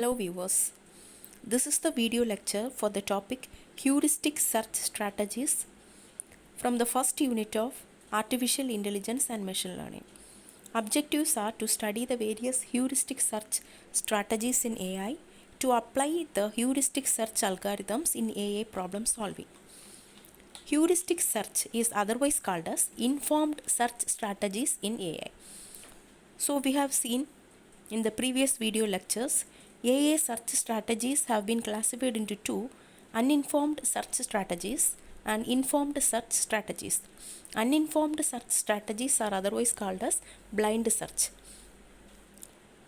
Hello viewers, this is the video lecture for the topic Heuristic Search Strategies from the first unit of Artificial Intelligence and Machine Learning. Objectives are to study the various heuristic search strategies in AI, to apply the heuristic search algorithms in AI problem solving. Heuristic search is otherwise called as informed search strategies in AI. So we have seen in the previous video lectures, AA search strategies have been classified into two: uninformed search strategies and informed search strategies. Uninformed search strategies are otherwise called as blind search.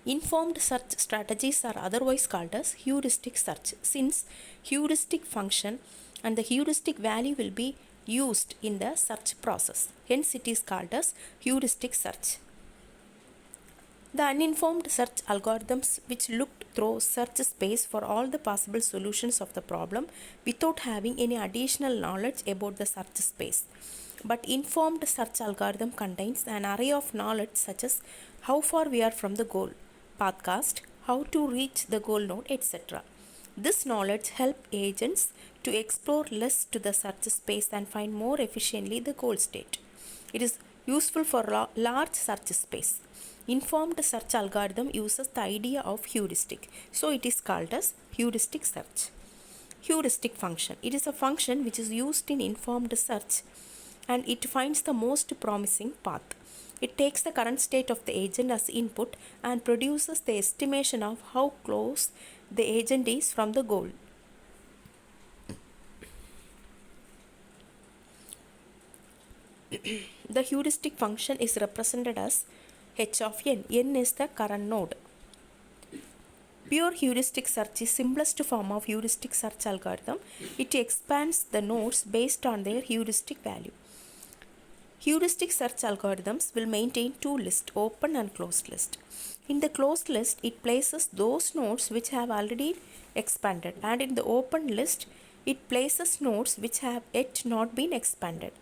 Informed search strategies are otherwise called as heuristic search, since heuristic function and the heuristic value will be used in the search process. Hence it is called as heuristic search. The uninformed search algorithms, which looked through search space for all the possible solutions of the problem without having any additional knowledge about the search space. But informed search algorithm contains an array of knowledge such as how far we are from the goal, pathcast, how to reach the goal node, etc. This knowledge helps agents to explore less to the search space and find more efficiently the goal state. It is useful for large search space. Informed search algorithm uses the idea of heuristic, so it is called as heuristic search. Heuristic function. It is a function which is used in informed search and it finds the most promising path. It takes the current state of the agent as input and produces the estimation of how close the agent is from the goal. The heuristic function is represented as h of n. N is the current node. Pure heuristic search is simplest form of heuristic search algorithm. It expands the nodes based on their heuristic value. Heuristic search algorithms will maintain two lists, open and closed list. In the closed list, it places those nodes which have already expanded, and in the open list, it places nodes which have yet not been expanded.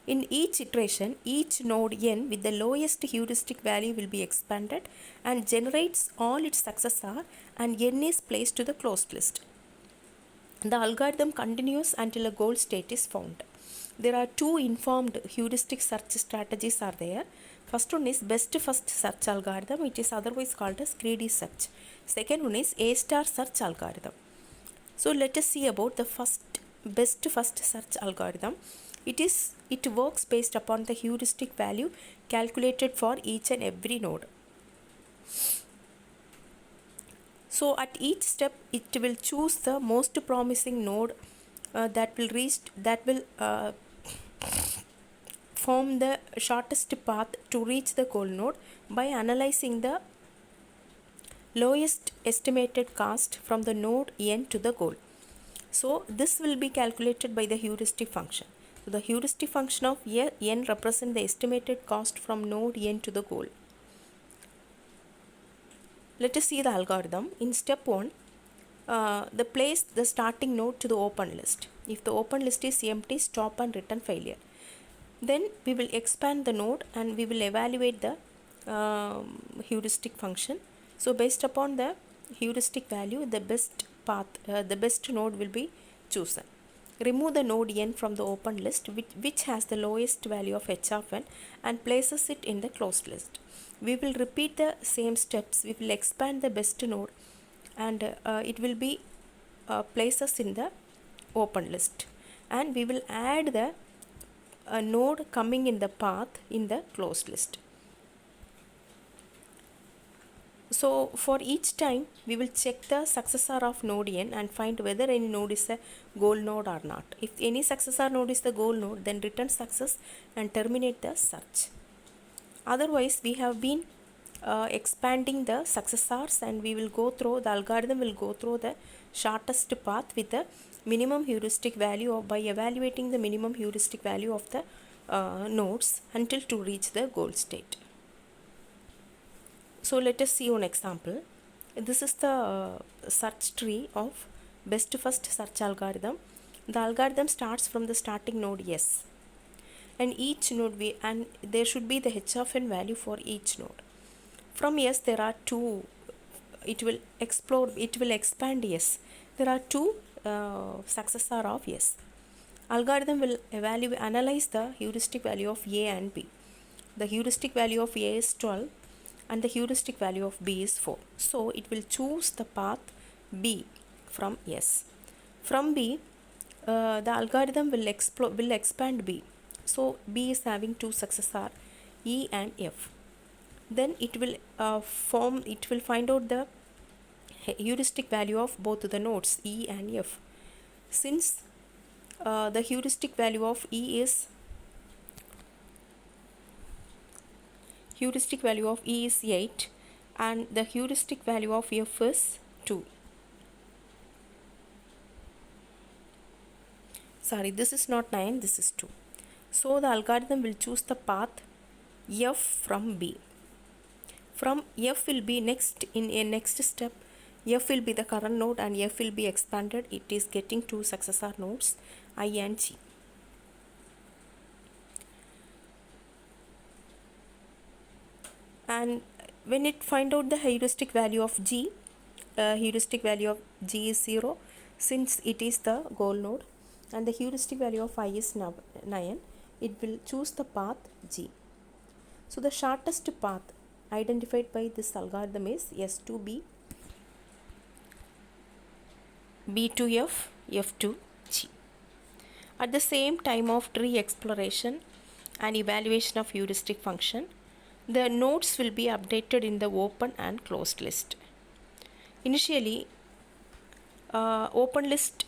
In each iteration, each node n with the lowest heuristic value will be expanded and generates all its successor, and n is placed to the closed list. The algorithm continues until a goal state is found. There are two informed heuristic search strategies are there. First one is best first search algorithm. It is otherwise called as greedy search. Second one is A star search algorithm. So let us see about the best first search algorithm. It works based upon the heuristic value calculated for each and every node. So at each step, it will choose the most promising node that will form the shortest path to reach the goal node by analyzing the lowest estimated cost from the node n to the goal. So this will be calculated by the heuristic function. So the heuristic function of n represents the estimated cost from node n to the goal. Let us see the algorithm. In step 1, place the starting node to the open list. If the open list is empty, stop and return failure. Then we will expand the node and we will evaluate the heuristic function. So based upon the heuristic value, the best node will be chosen. Remove the node n from the open list which has the lowest value of h of n and places it in the closed list. We will repeat the same steps. We will expand the best node and it will be places in the open list, and we will add the node coming in the path in the closed list. So for each time, we will check the successor of node n and find whether any node is a goal node or not. If any successor node is the goal node, then return success and terminate the search. Otherwise, we have been expanding the successors, and the algorithm will go through the shortest path with the minimum heuristic value by evaluating the minimum heuristic value of the nodes until to reach the goal state. So let us see one example. This is the search tree of best first search algorithm. The algorithm starts from the starting node S, and each node there should be the h of n value for each node. From S there are two it will explore, it will expand yes. There are two successor of yes. Algorithm will analyze the heuristic value of A and B. The heuristic value of A is 12 and the heuristic value of B is 4. So it will choose the path B from S. From B, the algorithm will expand B. So B is having two successor E and F. Then it will find out the heuristic value of both the nodes E and F. Since the heuristic value of E is 8 and the heuristic value of F is 2. Sorry, this is not 9, this is 2. So the algorithm will choose the path F from B. From F will be next, in a next step, F will be the current node and F will be expanded. It is getting two successor nodes I and G. And when it find out the heuristic value of G, heuristic value of G is 0 since it is the goal node, and the heuristic value of I is 9, it will choose the path G. So the shortest path identified by this algorithm is S to B, B to F, F to G. At the same time of tree exploration and evaluation of heuristic function, the nodes will be updated in the open and closed list. Initially, open list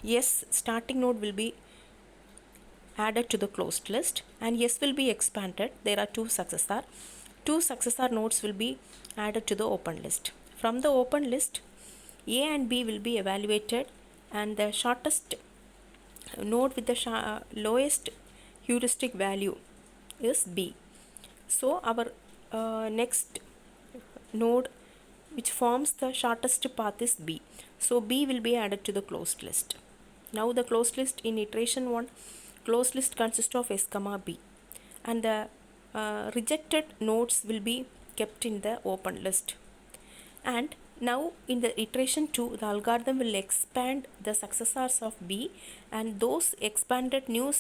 yes starting node will be added to the closed list and yes will be expanded. There are two successor nodes will be added to the open list. From the open list, A and B will be evaluated and the shortest node with the lowest heuristic value is B. So our next node which forms the shortest path is B. So B will be added to the closed list. Now the closed list in iteration 1, closed list consists of S comma B and the rejected nodes will be kept in the open list. And now in the iteration 2, the algorithm will expand the successors of B and those expanded new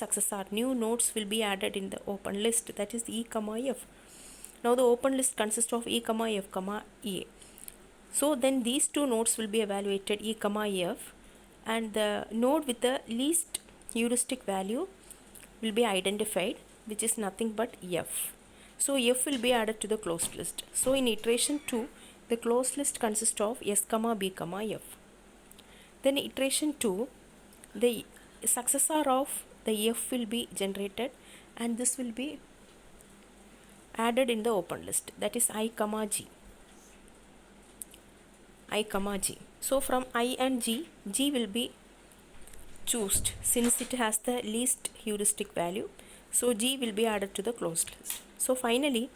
nodes will be added in the open list, that is E comma F. Now the open list consists of E comma F comma A. So then these two nodes will be evaluated, E comma F, and the node with the least heuristic value will be identified, which is nothing but F. So F will be added to the closed list. So in iteration 2, the closed list consists of S comma B comma F. Then iteration 2, the successor of the F will be generated and this will be added in the open list, that is I comma G. So from I and G, G will be chosen since it has the least heuristic value. So G will be added to the closed list. So finally,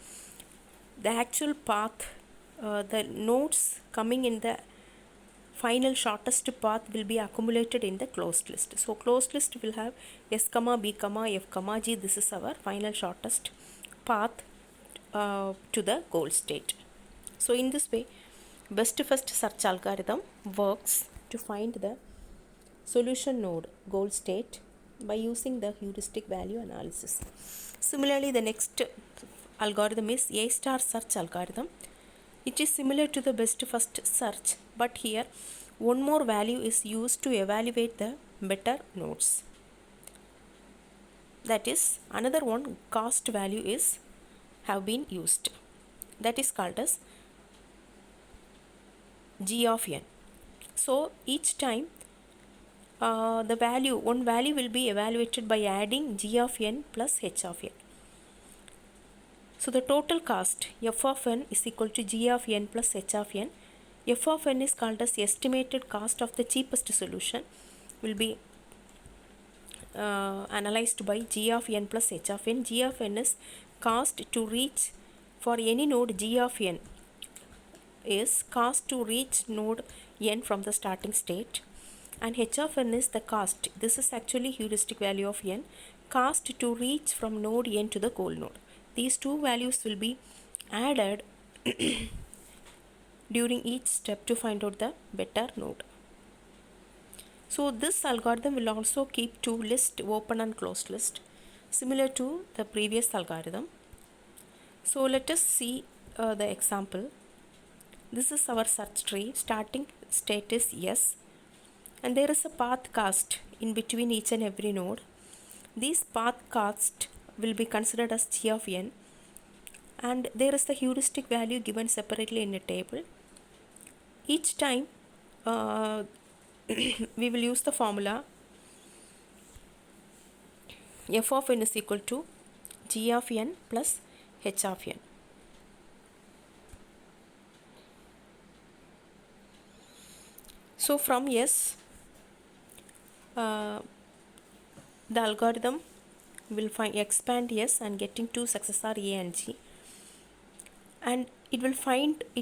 the actual path, the nodes coming in the final shortest path will be accumulated in the closed list. So closed list will have S comma B comma F comma G. This is our final shortest path to the goal state. So in this way, best first search algorithm works to find the solution node goal state by using the heuristic value analysis. Similarly, the next algorithm is A star search algorithm. It is similar to the best first search, but here one more value is used to evaluate the better nodes. That is, another one cost value is have been used. That is called as G of n. So each time one value will be evaluated by adding G of n plus H of n. So the total cost F of n is equal to G of n plus H of n. F of n is called as estimated cost of the cheapest solution, will be analyzed by G of n plus H of n. G of n is cost to reach for any node G of n is cost to reach node n from the starting state, and H of n is the cost. This is actually heuristic value of n, cost to reach from node n to the goal node. These two values will be added during each step to find out the better node. So this algorithm will also keep two lists, open and closed list, similar to the previous algorithm. So let us see the example. This is our search tree. Starting state is yes, and there is a path cast in between each and every node. These path cast will be considered as g of n, and there is the heuristic value given separately in a table. Each time we will use the formula f of n is equal to g of n plus h of n. So from yes, the algorithm will expand yes and getting two successors a and g, and it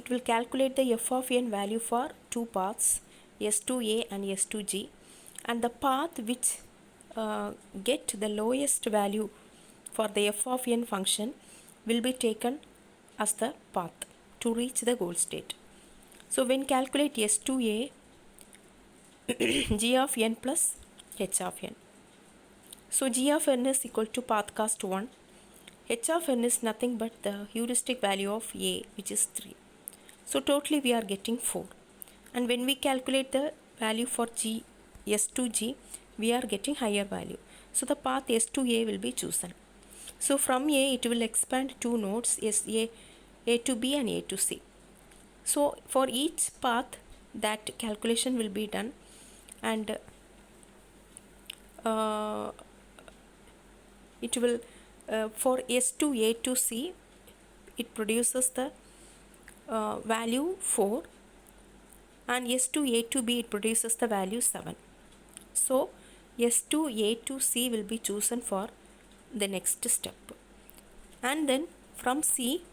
will calculate the f of n value for two paths s2a and s2g, and the path which get the lowest value for the f of n function will be taken as the path to reach the goal state. So when calculate s2a, g of n plus h of n. So g of n is equal to path cast 1. H of n is nothing but the heuristic value of a, which is 3. So totally we are getting 4. And when we calculate the value for g, s2g, we are getting higher value. So the path s2a will be chosen. So from a it will expand two nodes, a to b and a to c. So for each path that calculation will be done, and it will for s2 a to c, it produces the value 4, and s2 a to b, it produces the value 7. So s2 a to c will be chosen for the next step. And then from c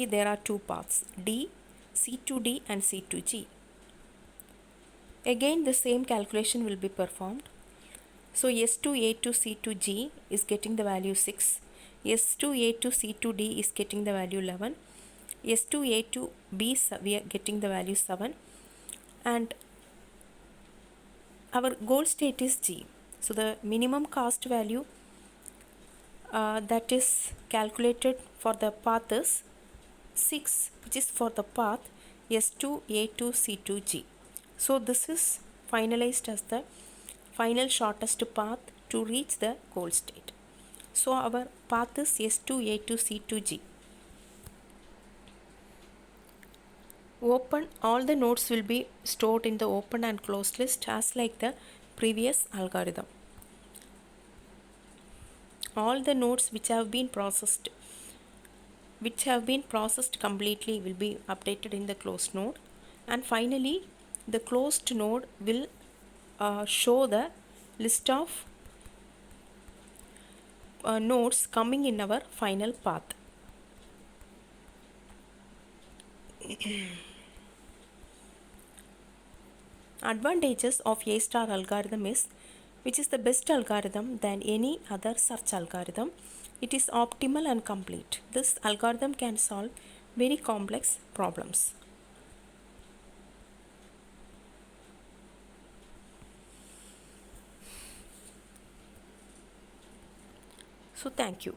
there are two paths, d, c to d and c to g. Again the same calculation will be performed. So s2 a to c to g is getting the value 6, s2 a to c to d is getting the value 11, s2 a to b we are getting the value 7, and our goal state is g. So the minimum cost value that is calculated for the path is 6, which is for the path s2 a to c to g. So this is finalized as the final shortest path to reach the goal state. So our path is s2 a to c to g. Open, all the nodes will be stored in the open and closed list as like the previous algorithm. All the nodes which have been processed completely will be updated in the closed node, and finally the closed node will show the list of nodes coming in our final path. Advantages of A star algorithm is, which is the best algorithm than any other search algorithm. It is optimal and complete. This algorithm can solve very complex problems. So thank you.